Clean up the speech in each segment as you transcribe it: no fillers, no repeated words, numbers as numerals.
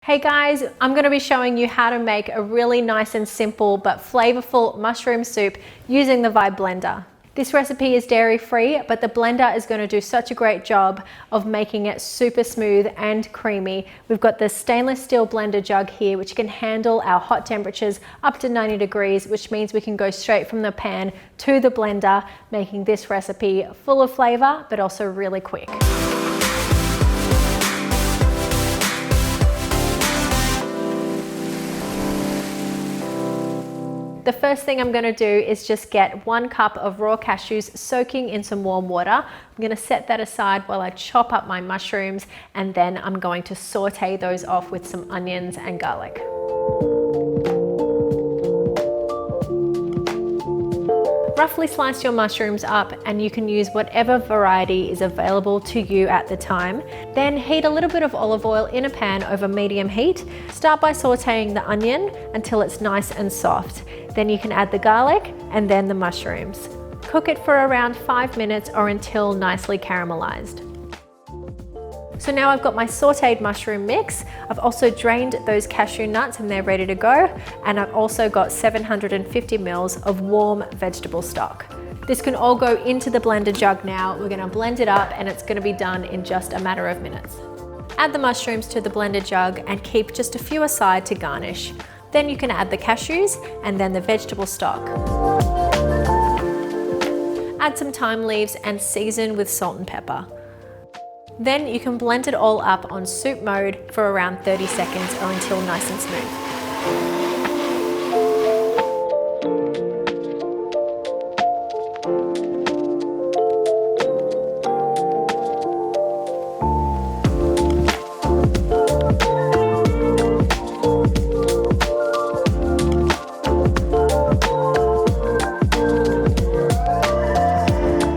Hey guys, I'm going to be showing you how to make a really nice and simple but flavorful mushroom soup using the Vibe blender. This recipe is dairy free, but the blender is going to do such a great job of making it super smooth and creamy. We've got this stainless steel blender jug here which can handle our hot temperatures up to 90 degrees, which means we can go straight from the pan to the blender, making this recipe full of flavor but also really quick. The first thing I'm going to do is just get 1 cup of raw cashews soaking in some warm water. I'm going to set that aside while I chop up my mushrooms, and then I'm going to saute those off with some onions and garlic. Roughly slice your mushrooms up, and you can use whatever variety is available to you at the time. Then heat a little bit of olive oil in a pan over medium heat. Start by sauteing the onion until it's nice and soft. Then you can add the garlic and then the mushrooms. Cook it for around 5 minutes or until nicely caramelized. So now I've got my sautéed mushroom mix. I've also drained those cashew nuts and they're ready to go. And I've also got 750 mils of warm vegetable stock. This can all go into the blender jug now. We're going to blend it up and it's going to be done in just a matter of minutes. Add the mushrooms to the blender jug and keep just a few aside to garnish. Then you can add the cashews and then the vegetable stock. Add some thyme leaves and season with salt and pepper. Then you can blend it all up on soup mode for around 30 seconds or until nice and smooth.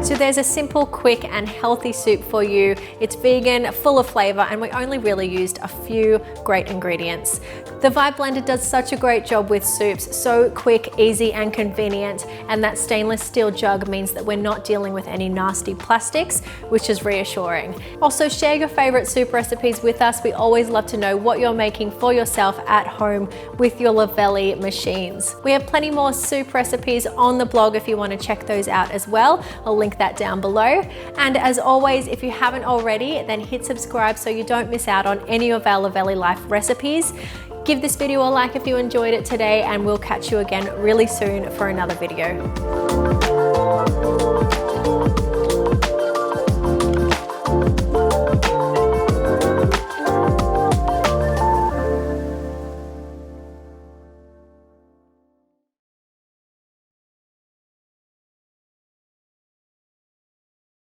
So there's a simple, quick and healthy soup for you. It's vegan, full of flavor, and we only really used a few great ingredients. The Vibe blender does such a great job with soups, so quick, easy and convenient, and that stainless steel jug means that we're not dealing with any nasty plastics, which is reassuring. Also, share your favorite soup recipes with us. We always love to know what you're making for yourself at home with your Luvele machines. We have plenty more soup recipes on the blog if you want to check those out as well. I'll link that down below. And as always, if you haven't already, then hit subscribe so you don't miss out on any of our Luvele Life recipes. Give this video a like if you enjoyed it today, and we'll catch you again really soon for another video.